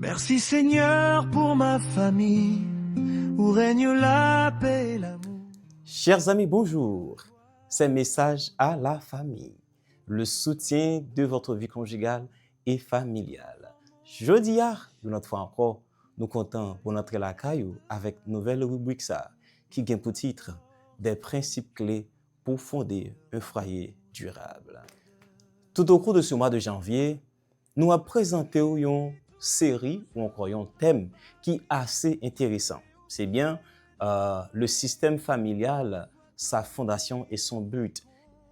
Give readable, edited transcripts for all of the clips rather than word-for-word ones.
Merci Seigneur pour ma famille, où règne la paix et l'amour. Chers amis, bonjour. C'est un message à la famille, le soutien de votre vie conjugale et familiale. Jeudi, une autre fois encore, nous comptons pour entrer la caillou avec une nouvelle rubrique ça, qui gagne pour titre des principes clés pour fonder un foyer durable. Tout au cours de ce mois de janvier, nous avons présenté une série ou encore un thème qui est assez intéressant. C'est bien le système familial, sa fondation et son but.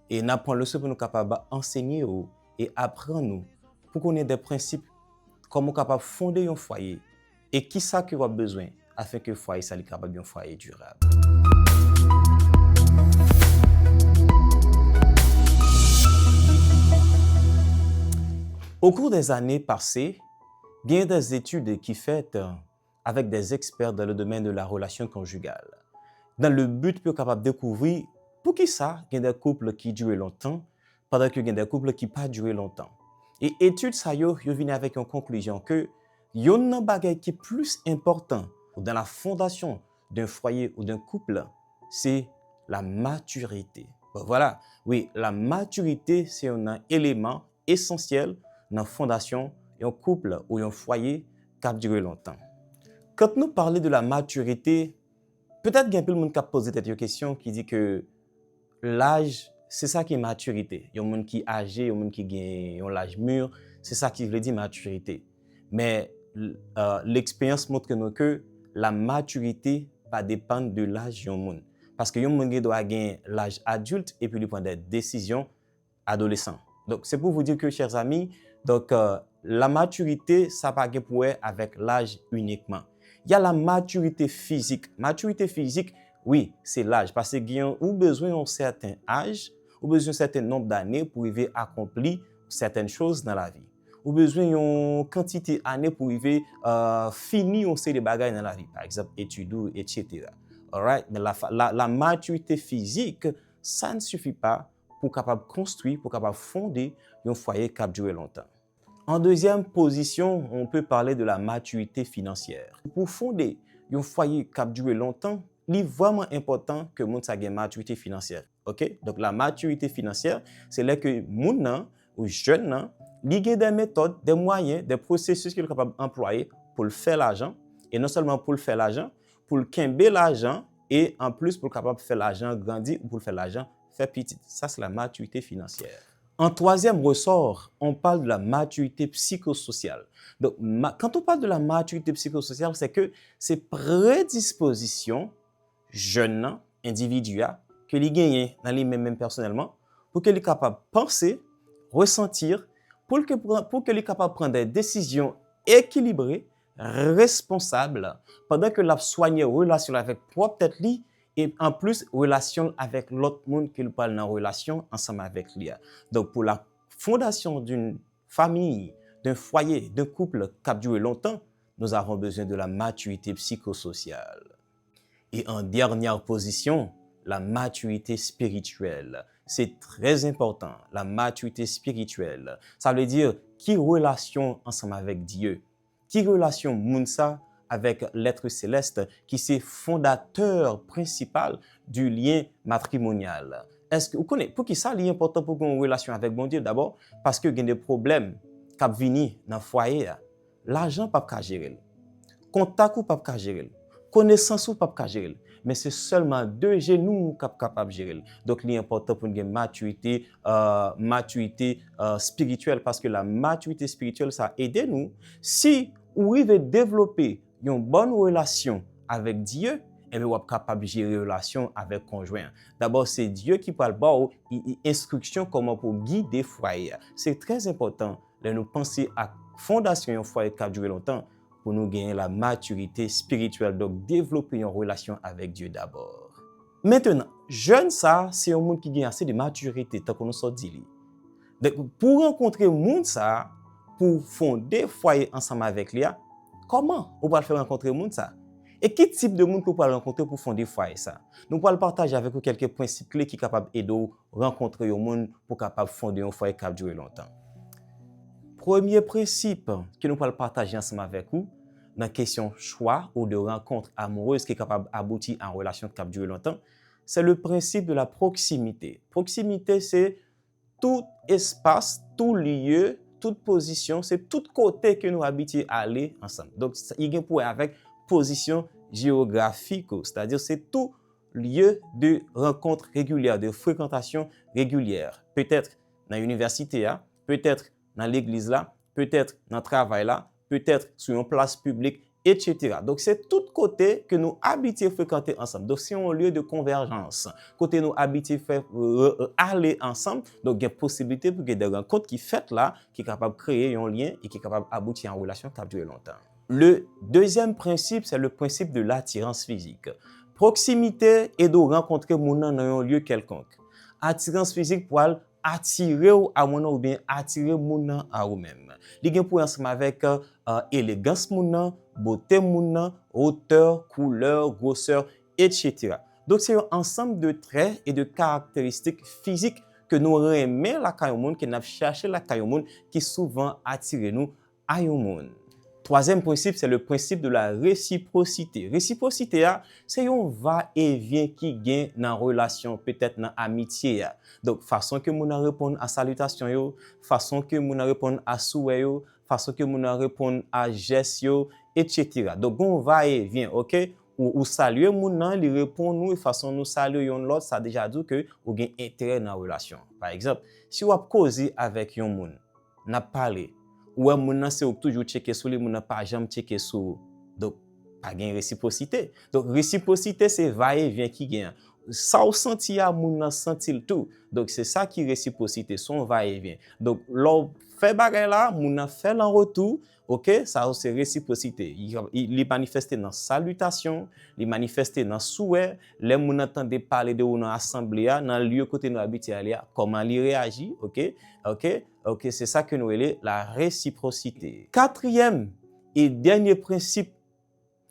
Et nous apprenons leçon pour nous capables d'enseigner et apprendre pour qu'on ait des principes comment capable fonder un foyer et qui ça qu'il a besoin afin que le foyer soit capable d'un foyer durable. Au cours des années passées, bien des études qui faites avec des experts dans le domaine de la relation conjugale, dans le but pour capable découvrir pour qui ça, il y a des couples qui durent longtemps, pendant qu'il y a des couples qui pas durent longtemps. Et études ça yo viennent avec une conclusion que yon nan bagay qui est plus important dans la fondation d'un foyer ou d'un couple, c'est la maturité. Bon, voilà, oui, la maturité c'est un élément essentiel dans la fondation d'un couple ou d'un foyer qui a duré longtemps. Quand nous parlons de la maturité, peut-être qu'il y a un peu de monde qui a posé cette question qui dit que l'âge, c'est ça qui est maturité. Il y a un monde qui est âgé, il y a un monde qui a l'âge mûr, c'est ça qui veut dire maturité. Mais l'expérience montre que la maturité va dépendre de l'âge de monde. Parce que un monde doit gagner l'âge adulte et puis il prend des décisions adolescents. Donc c'est pour vous dire que, chers amis, donc la maturité, ça pas pour avec l'âge uniquement. Il y a la maturité physique. Maturité physique, oui, c'est l'âge. Parce que vous avez besoin d'un certain âge, ou besoin d'un certain nombre d'années pour arriver à accomplir certaines choses dans la vie. Ou besoin d'une quantité d'années pour arriver à finir une série de bagages dans la vie. Par exemple, études, etc. Alright? Mais la maturité physique, ça ne suffit pas pour capable construire, pour capable fonder un foyer qui a duré longtemps. En deuxième position, on peut parler de la maturité financière. Pour fonder un foyer qui a duré longtemps, il est vraiment important que moun sa ait une maturité financière. OK? Donc la maturité financière, c'est là que moun ou jeune il a des méthodes, des moyens, des processus qu'il est capable d'employer pour le faire l'argent et non seulement pour le faire l'argent, pour le kembe l'argent et en plus pour capable faire l'argent grandir ou pour le faire l'argent faire petit. Ça c'est la maturité financière. En troisième ressort, on parle de la maturité psychosociale. Donc, quand on parle de la maturité psychosociale, c'est que c'est prédisposition jeune individu que li gagne dans lui-même personnellement pour qu'il est capable de penser, ressentir, pour qu'il est capable de prendre des décisions équilibrées, responsables, pendant que la soigne relation avec propre tête li et en plus relation avec l'autre monde qu'il parle en relation ensemble avec lui. Donc pour la fondation d'une famille, d'un foyer, d'un couple qui a duré longtemps, nous avons besoin de la maturité psychosociale. Et en dernière position, la maturité spirituelle. C'est très important, la maturité spirituelle. Ça veut dire qui relation ensemble avec Dieu, qui relation mounsa avec l'être céleste qui c'est fondateur principal du lien matrimonial. Est-ce que vous connaissez pour qui ça est important pour une relation avec bon Dieu d'abord parce que il y a des problèmes qui viennent dans le foyer, l'argent pas ka gérer, contact ou pas ka gérer, connaissance ou pas ka gérer, mais c'est seulement deux genoux qui capable gérer. Donc il est important pour une maturité spirituelle parce que la maturité spirituelle ça aide nous si vous arrivez développer une bonne relation avec Dieu, et vous êtes capable de gérer une relation avec le conjoint. D'abord, c'est Dieu qui parle de instruction comment pour guider le foyer. C'est très important de nous penser à la fondation d'un foyer qui a duré longtemps pour nous gagner la maturité spirituelle, donc développer une relation avec Dieu d'abord. Maintenant, jeune ça, c'est un monde qui gagne assez de maturité, tant qu'on nous sort dit. Donc, pour rencontrer un monde ça, pour fonder un foyer ensemble avec lui, comment on va le faire rencontrer le monde ça? Et quel type de monde qu'on peut rencontrer pour fonder foyer ça? Nous allons partager avec vous quelques principes clés qui sont capables d'aider à rencontrer le monde pour capable fonder un foyer qui va durer longtemps. premier principe que nous allons partager ensemble avec vous, dans la question choix ou de rencontre amoureuse qui est capable d'aboutir à une relation qui a duré longtemps, c'est le principe de la proximité. Proximité, c'est tout espace, tout lieu, toute position, c'est tout côté que nous habitons à aller ensemble. Donc, il y a un point avec position géographique, c'est-à-dire c'est tout lieu de rencontre régulière, de fréquentation régulière. Peut-être dans l'université, peut-être dans l'église, peut-être dans le travail, peut-être sur une place publique, etc. Donc, c'est tout côté que nous habitons fréquenter ensemble. Donc, c'est un lieu de convergence. Côté nous habitons aller ensemble, donc il y a possibilité pour que des rencontres qui faites là, qui est capable de créer un lien et qui est capable d'aboutir à une relation qui a duré longtemps. Le deuxième principe, c'est le principe de l'attirance physique. Proximité est de rencontrer mon dans un lieu quelconque. Attirance physique pour attirer à mon ou bien attirer mon à vous-même. Il y a pour ensemble avec élégance mon, beauté mon, hauteur, couleur, grosseur, etc. Donc c'est un ensemble de traits et de caractéristiques physiques que nous aimons la caille au monde, que nous cherchons la caille au monde, qui souvent attire nous à au monde. Troisième principe, c'est le principe de la réciprocité. Réciprocité, c'est un va-et-vient qui gagne dans la relation, peut-être dans l'amitié. Donc, façon que nous répondons à salutation, façon que nous répondons à souhait, façon que nous répondons à geste, etc. Donc, on va-et-vient, ok? Ou saluer moun il répond nous et façon nous saluer l'autre, ça déjà dit que ou gain intérêt dans la relation. Par exemple, si vous causez avec un moun, n'a parlé ou un moun c'est toujours checker sur les moun pas jamais checker sur, donc pas gain réciprocité. Donc réciprocité c'est va-et-vient qui gagne. Ça ou senti à moun senti tout. Donc c'est ça qui réciprocité, son va-et-vient. Donc l'on fait bagay là, moun fait en retour. OK, ça c'est réciprocité. Il est manifesté dans salutation, il est manifesté dans souhait, les moun entendent parler de ou dans assemblée, dans lieu côté nous habiter aller, comment il réagit, OK, c'est ça que nous appelons la réciprocité. Quatrième et dernier principe,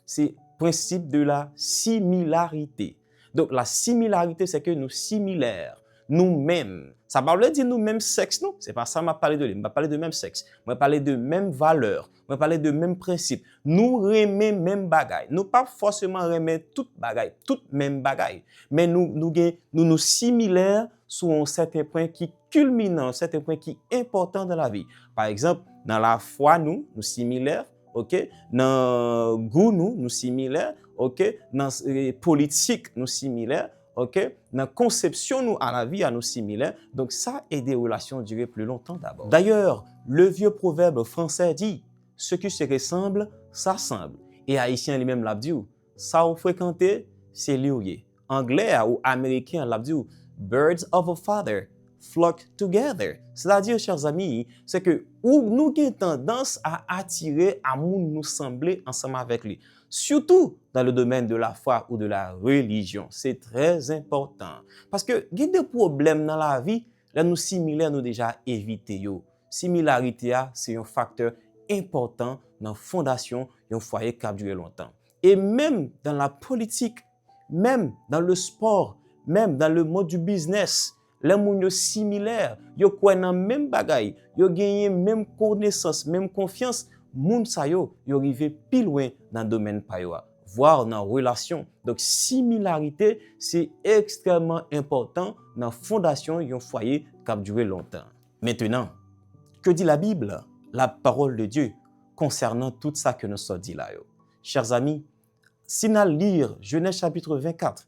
c'est le principe de la similarité. Donc la similarité c'est que nous similaires nous-mêmes. Ça ne veut pas dire nous-mêmes sexe, non. C'est pas ça que je parle de lui. Je ne parle de même sexe. Je parle de même valeur. Je parle de même principe. Nous remet même bagaille. Nous pas forcément remet toute bagaille, toute même bagaille. Mais nous similaires sur un certain point qui culminant, un certain point qui est important dans la vie. Par exemple, dans la foi, nous similaires. OK? Dans le goût, nous similaires. OK? Dans la politique, nous similaires. OK? Dans la conception nous à la vie à nous similaires. Donc ça et des relations durer plus longtemps d'abord. D'ailleurs, le vieux proverbe français dit ce qui se ressemble, ça semble. Et haïtien lui-même l'a dit, ça ou fréquenter, c'est lié. Anglais ou américain l'a dit, birds of a father flock together. C'est-à-dire, chers amis, c'est que où nous avons tendance à attirer à nous sembler ensemble avec lui. Surtout dans le domaine de la foi ou de la religion. C'est très important. Parce que il y a des problèmes dans la vie, là nous similaires nous déjà éviter yo. Similarité c'est un facteur important dans la fondation d'un foyer qui a duré longtemps. Et même dans la politique, même dans le sport, même dans le monde du business, les gens sont similaires, ils ont même bagaille, ils ont gagné même connaissance, même confiance. Moun sa yo arrivé plus loin dans le domaine pa yo, voire dans la relation. Donc similarité, c'est extrêmement important dans la fondation d'un foyer qui a duré longtemps. Maintenant, que dit la Bible, la parole de Dieu concernant tout ça que nous sommes dit là yo? Chers amis, si nous lisons Genèse chapitre 24,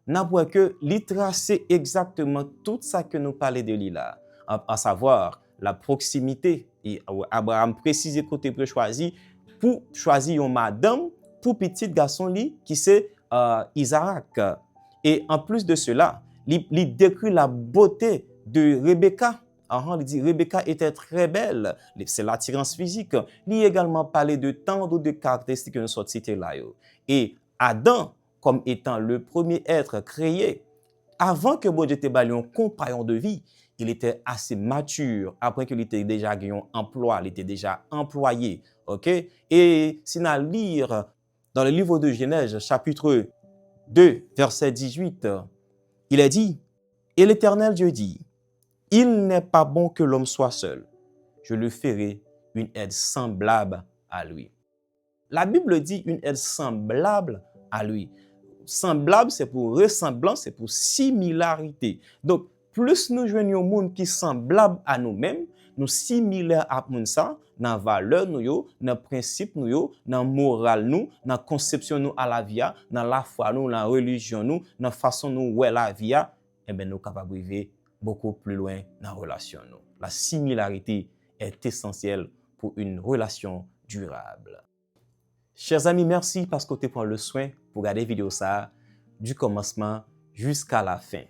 nous voyons que il trace exactement tout ça que nous parlons de lui là, à savoir la proximité. Et Abraham précise côté pour choisir une madame pour petit garçon qui c'est Isaac. Et en plus de cela, il décrit la beauté de Rebecca. Il dit Rebecca était très belle. C'est l'attirance physique. Il également parlé de tant d'autres caractéristiques que nous sommes cités là. Et Adam, comme étant le premier être créé, avant que Dieu te baille un compagnon de vie, il était assez mature, après qu'il était déjà gagné un emploi, il était déjà employé. OK? Et si nous lire dans le livre de Genèse, chapitre 2, verset 18, il est dit, et l'Éternel Dieu dit, il n'est pas bon que l'homme soit seul. Je le ferai une aide semblable à lui. La Bible dit une aide semblable à lui. Semblable, c'est pour ressemblance, c'est pour similarité. Donc, plus nous joignons un monde qui est semblable à nous-mêmes, nous similaires à moun ça, dans valeur nous yo, dans principe nous yo, dans morale nous, dans conception nous à la vie, dans la foi nous, dans la religion nous, dans façon nous ouais la vie, eh ben nous capables de vivre beaucoup plus loin dans la relation nous. La similarité est essentielle pour une relation durable. Chers amis, merci parce que tu prends le soin pour regarder la vidéo ça du commencement jusqu'à la fin.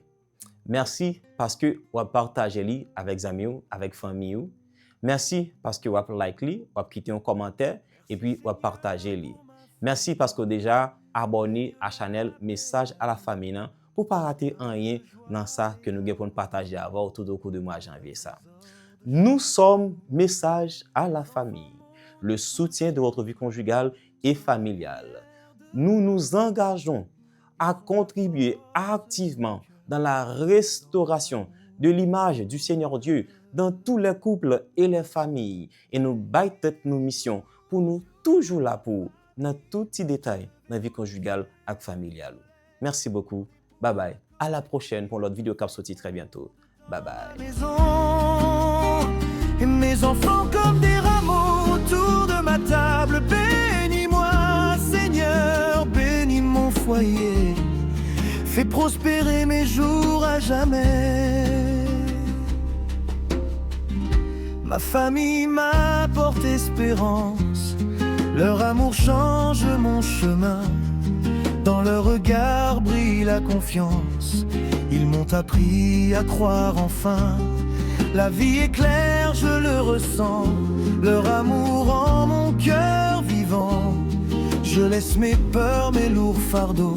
Merci parce que vous partagez avec amis, avec famille. Merci parce que vous like, vous quittez un commentaire et puis vous partagez. Merci parce que déjà abonné à la chaîne Message à la famille pour ne pas rater rien dans ça que nous allons partager avant tout au cours du mois de janvier. Nous sommes Message à la famille, le soutien de votre vie conjugale et familiale. Nous nous engageons à contribuer activement dans la restauration de l'image du Seigneur Dieu dans tous les couples et les familles. Et nous battons nos missions pour nous toujours là pour dans tout petit détail dans la vie conjugale et familiale. Merci beaucoup. Bye bye. À la prochaine pour l'autre vidéo qui va sortir très bientôt. Bye bye. Et mes enfants comme des rameaux autour de ma table. Bénis-moi, Seigneur, bénis mon foyer. Fais prospérer mes jours à jamais. Ma famille m'apporte espérance. Leur amour change mon chemin. Dans leur regard brille la confiance. Ils m'ont appris à croire enfin. La vie est claire, je le ressens. Leur amour rend mon cœur vivant. Je laisse mes peurs, mes lourds fardeaux.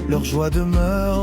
Leur joie demeure.